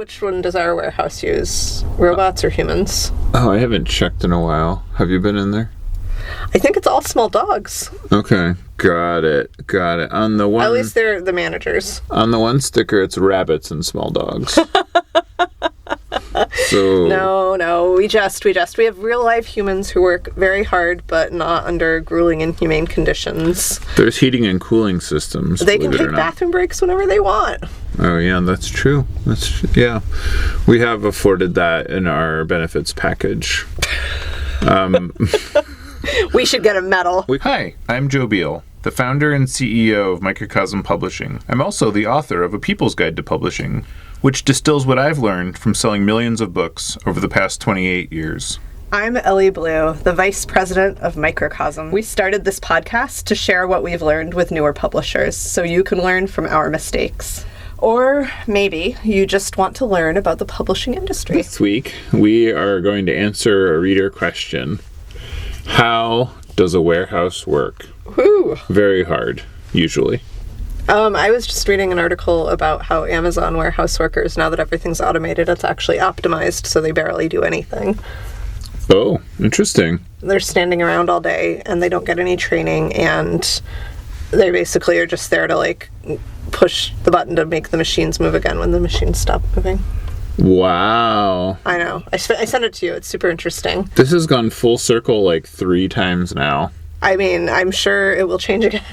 which one does our warehouse use? Robots or humans? Oh, I haven't checked in a while. Have you been in there? I think it's all small dogs. Okay, got it. On the one, At least they're the managers. On the one sticker, it's rabbits and small dogs. So No, we have real life humans who work very hard, but not under grueling, inhumane conditions. there's heating and cooling systems. They can believe it or take not. bathroom breaks whenever they want. Oh yeah, that's true. Yeah, we have afforded that in our benefits package. We should get a medal. Hi, I'm Joe Beal, the founder and CEO of Microcosm Publishing. I'm also the author of A People's Guide to Publishing, which distills what I've learned from selling millions of books over the past 28 years. I'm Elly Blue, the vice president of Microcosm. We started this podcast to share what we've learned with newer publishers, so you can learn from our mistakes. Or maybe you just want to learn about the publishing industry. This week, we are going to answer a reader question. How does a warehouse work? Whew. Very hard, usually. I was just reading an article about how Amazon warehouse workers, now that everything's automated, it's actually optimized, so they barely do anything. Oh, interesting. They're standing around all day, and they don't get any training, and they basically are just there to, like, push the button to make the machines move again when the machines stop moving. Wow. I know. I sent it to you. It's super interesting. This has gone full circle like 3 times now. I mean, I'm sure it will change again.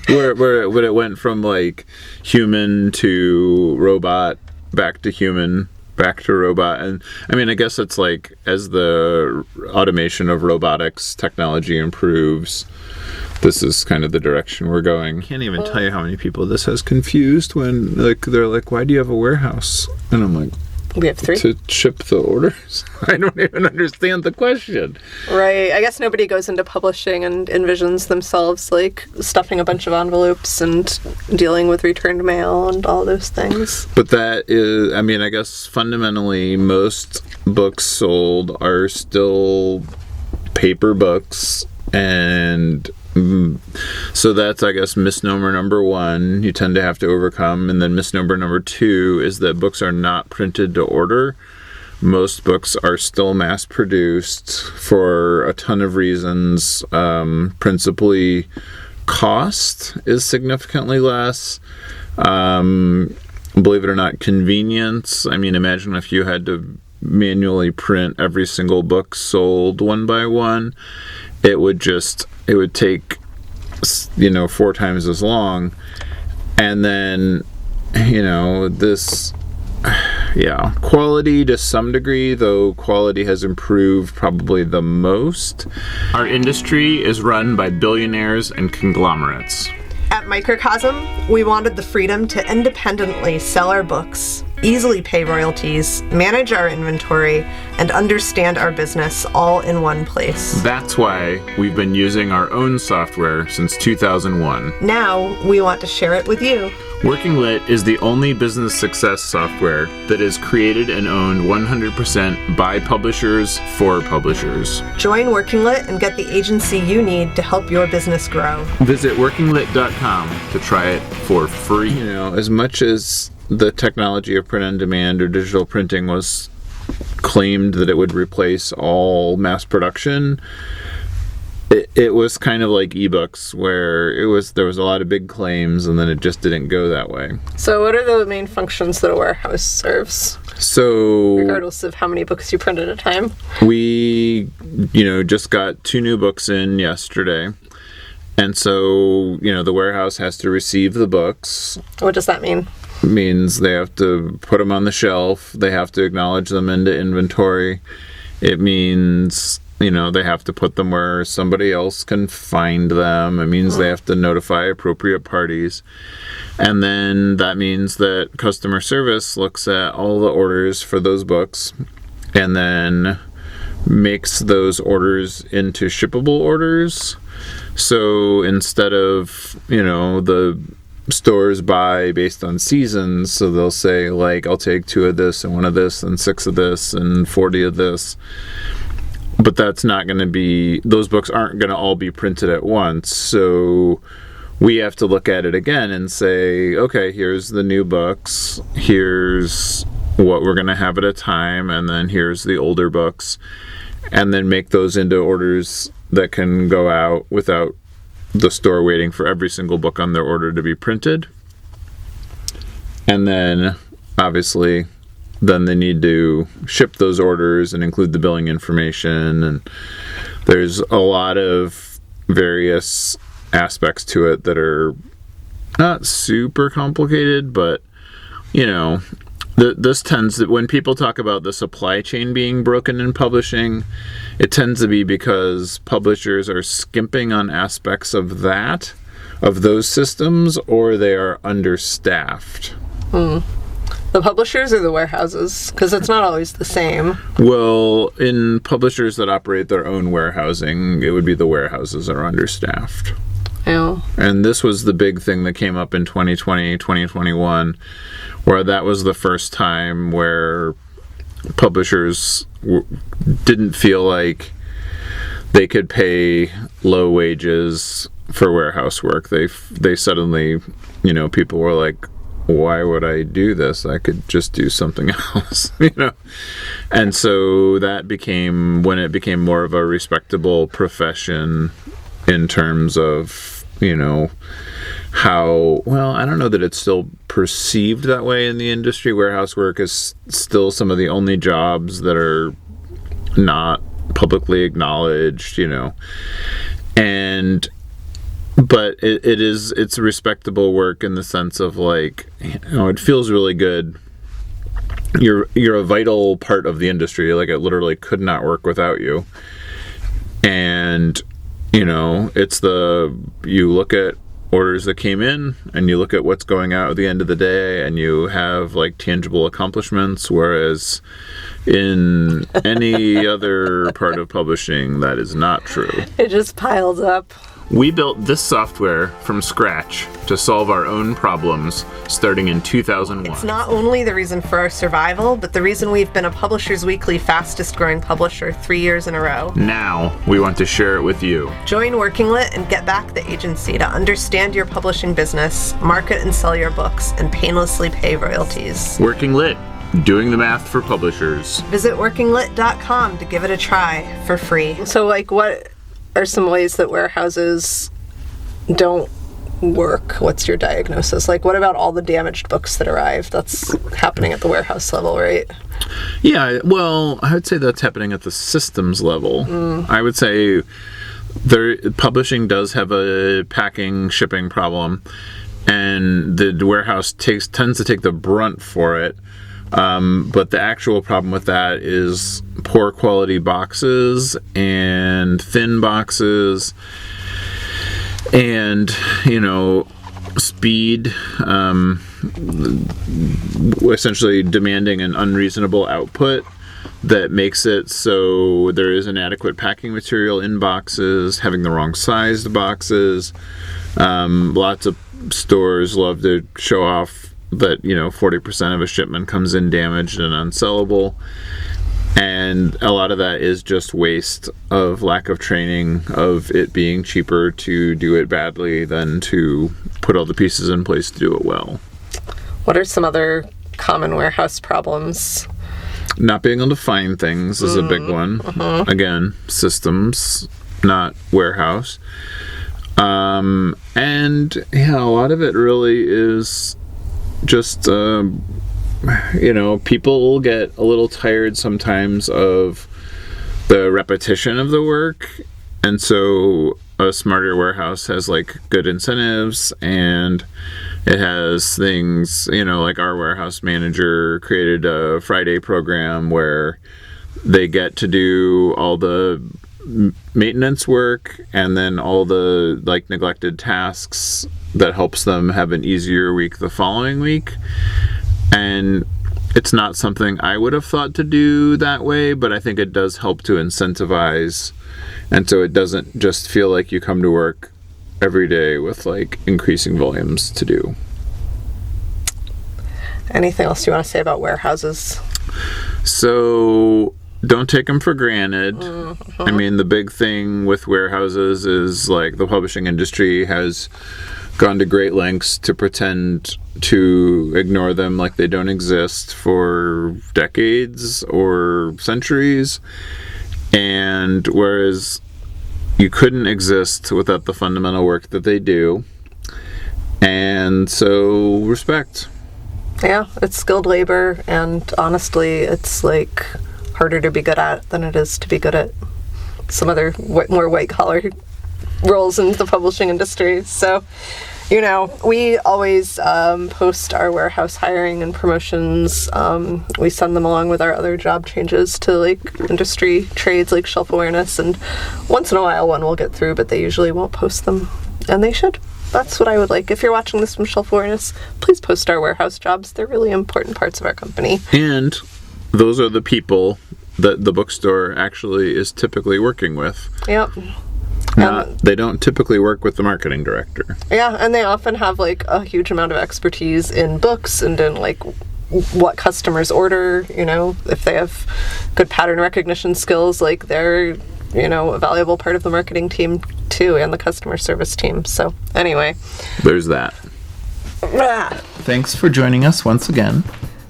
where it went from like human to robot, back to human, back to robot. And I mean, I guess it's like as the automation of robotics technology improves, this is kind of the direction we're going. I can't even tell you how many people this has confused when like they're like, why do you have a warehouse? And I'm like, We have 3. to ship the orders? I don't even understand the question. Right. I guess nobody goes into publishing and envisions themselves like stuffing a bunch of envelopes and dealing with returned mail and all those things. But that is, I mean, I guess fundamentally most books sold are still paper books, and so that's, I guess, misnomer number 1 you tend to have to overcome. And then misnomer number 2 is that books are not printed to order. Most books are still mass produced for a ton of reasons. Principally, cost is significantly less. Believe it or not, convenience. I mean, imagine if you had to manually print every single book sold one by one. It would take, 4 times as long. And then, quality to some degree, though quality has improved probably the most. Our industry is run by billionaires and conglomerates. At Microcosm, we wanted the freedom to independently sell our books, easily pay royalties, manage our inventory, and understand our business all in one place. That's why we've been using our own software since 2001. Now, we want to share it with you. Working Lit is the only business success software that is created and owned 100% by publishers for publishers. Join Working Lit and get the agency you need to help your business grow. Visit workinglit.com to try it for free. As much as the technology of print on demand or digital printing was claimed that it would replace all mass production, it was kind of like ebooks, where there was a lot of big claims and then it just didn't go that way. So what are the main functions that a warehouse serves? So regardless of how many books you print at a time? We, just got 2 new books in yesterday. And so, the warehouse has to receive the books. What does that mean? It means they have to put them on the shelf. They have to acknowledge them into inventory. It means they have to put them where somebody else can find them. It means they have to notify appropriate parties. And then that means that customer service looks at all the orders for those books and then makes those orders into shippable orders. So instead of, the stores buy based on seasons, so they'll say, like, I'll take 2 of this and 1 of this and 6 of this and 40 of this. But that's not going to be, those books aren't going to all be printed at once. So we have to look at it again and say, okay, here's the new books. Here's what we're going to have at a time, and then here's the older books, and then make those into orders that can go out without the store waiting for every single book on their order to be printed. And then, obviously, then they need to ship those orders and include the billing information, and there's a lot of various aspects to it that are not super complicated, but, you know, this tends to, when people talk about the supply chain being broken in publishing, it tends to be because publishers are skimping on aspects of those systems, or they are understaffed. The publishers or the warehouses? Because it's not always the same. Well, in publishers that operate their own warehousing, it would be the warehouses are understaffed. Yeah. And this was the big thing that came up in 2020, 2021, where that was the first time where publishers didn't feel like they could pay low wages for warehouse work. They suddenly, you know, people were like, why would I do this? I could just do something else, you know? And so that became, when it became more of a respectable profession in terms of, you know, how, well, I don't know that it's still perceived that way in the industry. Warehouse work is still some of the only jobs that are not publicly acknowledged, you know. But it's respectable work in the sense of, like, you know, it feels really good. You're a vital part of the industry. Like, it literally could not work without you. And, you know, you look at orders that came in, and you look at what's going out at the end of the day, and you have, like, tangible accomplishments, whereas in any other part of publishing, that is not true. It just piles up. We built this software from scratch to solve our own problems starting in 2001. It's not only the reason for our survival, but the reason we've been a Publishers Weekly fastest growing publisher 3 years in a row. Now we want to share it with you. Join Working Lit and get back the agency to understand your publishing business, market and sell your books, and painlessly pay royalties. Working Lit, doing the math for publishers. Visit workinglit.com to give it a try for free. So, like, what are some ways that warehouses don't work? What's your diagnosis? Like, what about all the damaged books that arrive? That's happening at the warehouse level, right? Yeah, well, I would say that's happening at the systems level. I would say publishing does have a packing, shipping problem, and the warehouse tends to take the brunt for it. But the actual problem with that is poor quality boxes and thin boxes and, you know, speed, essentially demanding an unreasonable output that makes it so there is inadequate packing material in boxes, having the wrong sized boxes. Lots of stores love to show off that, you know, 40% of a shipment comes in damaged and unsellable, and a lot of that is just waste of lack of training, of it being cheaper to do it badly than to put all the pieces in place to do it well. What are some other common warehouse problems? Not being able to find things is a big one. Again, systems, not warehouse. And yeah, a lot of it really is just, you know, people will get a little tired sometimes of the repetition of the work, and so a smarter warehouse has, like, good incentives, and it has things, you know, like our warehouse manager created a Friday program where they get to do all the maintenance work and then all the, like, neglected tasks that helps them have an easier week the following week. And it's not something I would have thought to do that way, but I think it does help to incentivize, and so it doesn't just feel like you come to work every day with, like, increasing volumes to do. Anything else you want to say about warehouses? So don't take them for granted. I mean, the big thing with warehouses is, like, the publishing industry has gone to great lengths to pretend to ignore them like they don't exist for decades or centuries. And whereas you couldn't exist without the fundamental work that they do. And so, respect. Yeah, it's skilled labor, and honestly, it's like harder to be good at than it is to be good at some other more white-collar roles in the publishing industry. So, you know, we always post our warehouse hiring and promotions. We send them along with our other job changes to, like, industry trades like shelf awareness, and once in a while one will get through, but they usually won't post them, and they should. That's what I would like. If you're watching this from shelf awareness, please post our warehouse jobs. They're really important parts of our company. And those are the people that the bookstore actually is typically working with. Yep. They don't typically work with the marketing director. Yeah, and they often have, like, a huge amount of expertise in books and in, like, what customers order. You know, if they have good pattern recognition skills, like, they're, you know, a valuable part of the marketing team too, and the customer service team. So anyway, there's that. Thanks for joining us once again.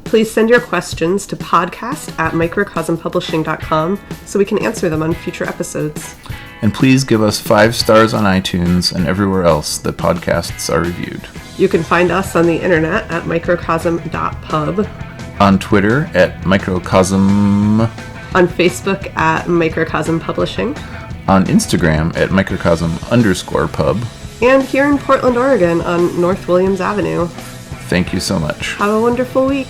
Please send your questions to podcast@microcosmpublishing.com so we can answer them on future episodes. And please give us 5 stars on iTunes and everywhere else that podcasts are reviewed. You can find us on the internet at microcosm.pub, On Twitter at Microcosm, on Facebook at Microcosm Publishing, on Instagram at Microcosm_pub. and here in Portland, Oregon on North Williams Avenue. Thank you so much. Have a wonderful week.